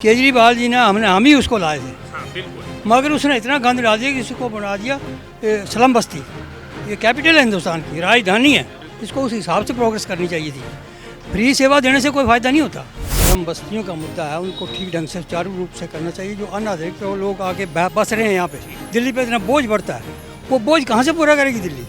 केजरीवाल जी ने हम ही उसको लाए थे। हाँ, बिल्कुल। मगर उसने इतना गंद डाल दिया कि इसको बना दिया स्लम बस्ती। ये कैपिटल है हिंदुस्तान की, राजधानी है, इसको उस हिसाब से प्रोग्रेस करनी चाहिए थी। फ्री सेवा देने से कोई फ़ायदा नहीं होता। स्लम बस्तियों का मुद्दा है, उनको ठीक ढंग से सुचारू रूप से करना चाहिए। जो अनाधिकृत लोग आके बस रहे हैं यहाँ पे, दिल्ली पे इतना बोझ बढ़ता है, वो बोझ कहाँ से पूरा करेगी दिल्ली?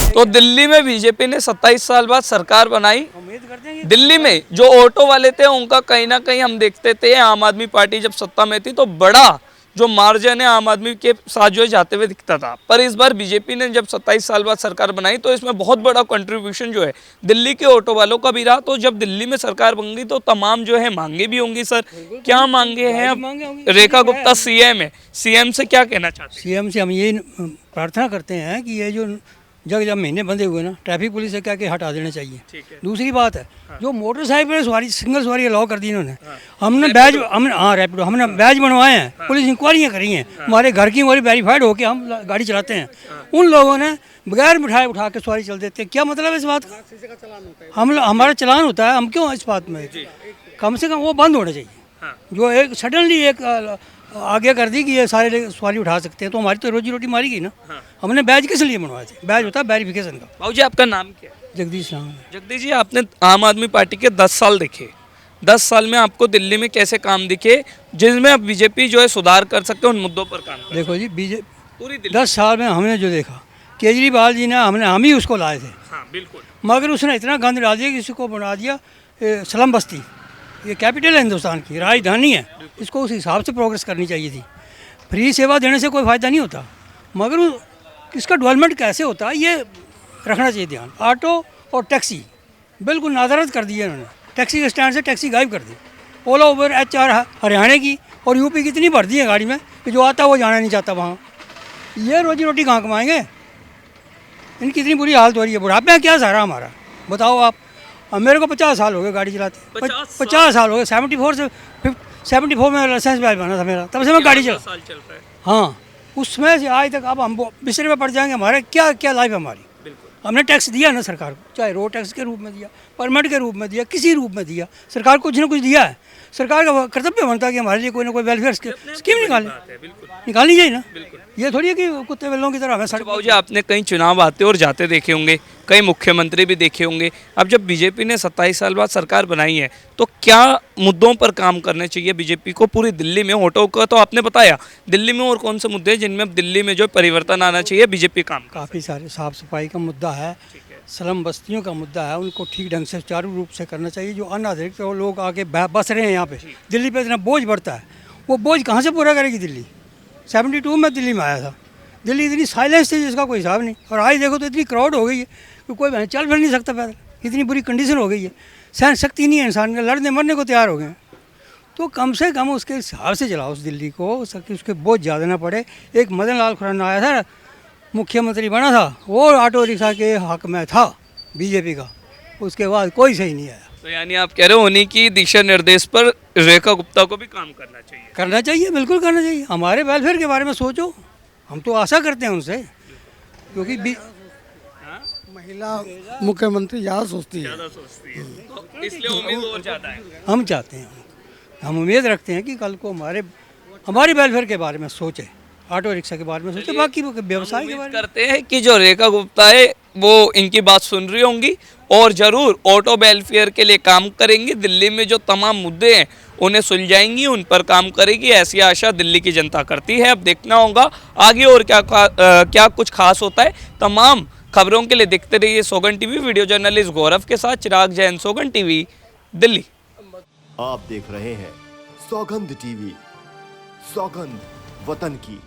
तो दिल्ली में बीजेपी ने 27 साल बाद सरकार बनाई। उम्मीद करते हैं दिल्ली में जो ऑटो वाले थे उनका कहीं ना कहीं हम देखते थे, आम आदमी पार्टी जब सत्ता में थी तो बड़ा जो मार्जिन है आम आदमी के साथ जो है जाते हुए दिखता था। पर इस बार बीजेपी ने जब 27 साल बाद सरकार बनाई तो इसमें बहुत बड़ा कंट्रीब्यूशन जो है दिल्ली के ऑटो वालों का भी रहा। तो जब दिल्ली में सरकार बन गई तो तमाम जो है मांगे भी होंगी। सर, क्या मांगे हैं? अब रेखा गुप्ता सीएम है, सीएम से क्या कहना चाहते हैं? सीएम से हम ये प्रार्थना करते हैं कि ये जो जगह महीने बंधे हुए ना, ट्रैफिक पुलिस से क्या के हटा देना चाहिए। दूसरी बात है, जो मोटरसाइकिल सवारी सिंगल सवारी अलाउ कर दी इन्होंने। हमने बैज रैपिडो हमने बैज बनवाए हैं, पुलिस इंक्वायरियाँ करी हैं, हमारे घर की हमारी वेरीफाइड होकर हम गाड़ी चलाते हैं। उन लोगों ने बगैर मिठाई उठा के सवारी चल देते हैं। क्या मतलब है इस बात का? हमारा चलान होता है, हम क्यों इस बात में? कम से कम वो बंद होना चाहिए। जो एक सडनली एक आगे कर दी कि ये सारे सवारी उठा सकते हैं, तो हमारी तो रोजी रोटी मारी गई ना। हमने बैज किस लिए बनवाए थे? बैज होता है वेरिफिकेशन का। बाबू जी, आपका नाम क्या है? जगदीश राम। जगदीश जी, आपने आम आदमी पार्टी के 10 साल देखे। 10 साल में आपको दिल्ली में कैसे काम दिखे जिसमें अब बीजेपी जो है सुधार कर सकते हैं, उन मुद्दों पर काम कर? देखो जी, पूरी दिल्ली 10 साल में हमने जो देखा, केजरीवाल जी ने हम ही उसको लाए थे। हाँ, बिल्कुल। मगर उसने इतना गंद डाल दिया कि इसको बना दिया स्लम बस्ती। ये कैपिटल है हिंदुस्तान की, राजधानी है, इसको उस हिसाब से प्रोग्रेस करनी चाहिए थी। फ्री सेवा देने से कोई फ़ायदा नहीं होता, मगर इसका डेवलपमेंट कैसे होता है ये रखना चाहिए ध्यान। ऑटो और टैक्सी बिल्कुल नादारद कर दिया इन्होंने। टैक्सी के स्टैंड से टैक्सी गायब कर दी। ओला उबर HR हरियाणा की और यूपी की इतनी भर दी है गाड़ी में कि जो आता है वो जाना नहीं चाहता वहाँ। ये रोजी रोटी कहाँ कमाएंगे? इनकी इतनी बुरी हालत हो रही है। बुढ़ापे में क्या सहारा हमारा, बताओ आप? अब मेरे को 50 साल हो गए गाड़ी चलाते। 50 साल हो गए। 74 में लाइसेंस बैच बना था मेरा, तब से मैं गाड़ी चला। साल चल रहा है। हाँ, उसमें से आज तक अब हम बिस्तरे में पड़ जाएंगे। हमारे क्या क्या लाइफ है हमारी? हमने टैक्स दिया ना सरकार को, चाहे रोड टैक्स के रूप में दिया, परमिट के रूप में दिया, किसी रूप में दिया, सरकार कुछ ना कुछ दिया है। सरकार का कर्तव्य बनता है कि हमारे लिए कोई ना कोई वेलफेयर स्कीम निकालनी चाहिए ना। ये थोड़ी है कि कुत्ते बिल्लों की तरह हमें सड़क। बाबू जी, आपने कई चुनाव आते और जाते देखे होंगे, कई मुख्यमंत्री भी देखे होंगे। अब जब बीजेपी ने 27 साल बाद सरकार बनाई है तो क्या मुद्दों पर काम करने चाहिए बीजेपी को पूरी दिल्ली में? ऑटो का तो आपने बताया, दिल्ली में और कौन से मुद्दे हैं जिनमें अब दिल्ली में जो परिवर्तन आना चाहिए बीजेपी काम? काफ़ी सारे साफ़ सफाई का मुद्दा है, स्लम बस्तियों का मुद्दा है, उनको ठीक ढंग से सुचारू रूप से करना चाहिए। जो अनाधिकृत लोग आके बस रहे हैं यहाँ पे, दिल्ली पे इतना बोझ बढ़ता है, वो बोझ कहाँ से पूरा करेगी दिल्ली? 72 में दिल्ली में आया था, दिल्ली इतनी साइलेंस थी जिसका कोई हिसाब नहीं। और आज देखो तो इतनी क्राउड हो गई है कि कोई चल फिर नहीं सकता पैदल, इतनी बुरी कंडीशन हो गई है। सहन शक्ति नहीं है इंसान का, लड़ने मरने को तैयार हो गए हैं। तो कम से कम उसके हिसाब से चलाओ उस दिल्ली को, उसके बोझ ज़्यादा ना पड़े। एक मदन लाल खुराना आया था, मुख्यमंत्री बना था, वो ऑटो रिक्शा के हक में था बीजेपी का, उसके बाद कोई सही नहीं आया। तो यानी आप कह रहे हो उन्हीं की दिशा निर्देश पर रेखा गुप्ता को भी काम करना चाहिए? करना चाहिए, बिल्कुल करना चाहिए। हमारे वेलफेयर के बारे में सोचो, हम तो आशा करते हैं उनसे, क्योंकि महिला मुख्यमंत्री ज़्यादा सोचती है। तो इसलिए उम्मीद और ज़्यादा है। हम चाहते हैं, हम उम्मीद रखते हैं कि कल को हमारे वेलफेयर के बारे में सोचे, ऑटो रिक्शा के बारे में सोचे, बाकी व्यवसाय के बारे में करते हैं कि जो रेखा गुप्ता है वो इनकी बात सुन रही होंगी और ज़रूर ऑटो वेलफेयर के लिए काम करेंगी। दिल्ली में जो तमाम मुद्दे हैं उन्हें सुलझाएंगी, उन पर काम करेगी, ऐसी आशा दिल्ली की जनता करती है। अब देखना होगा आगे और क्या कुछ खास होता है। तमाम खबरों के लिए देखते रहिए सोगन टीवी। वीडियो जर्नलिस्ट गौरव के साथ चिराग जैन, सोगन टीवी, दिल्ली। आप देख रहे हैं सौगंध टीवी, सौगंध वतन की।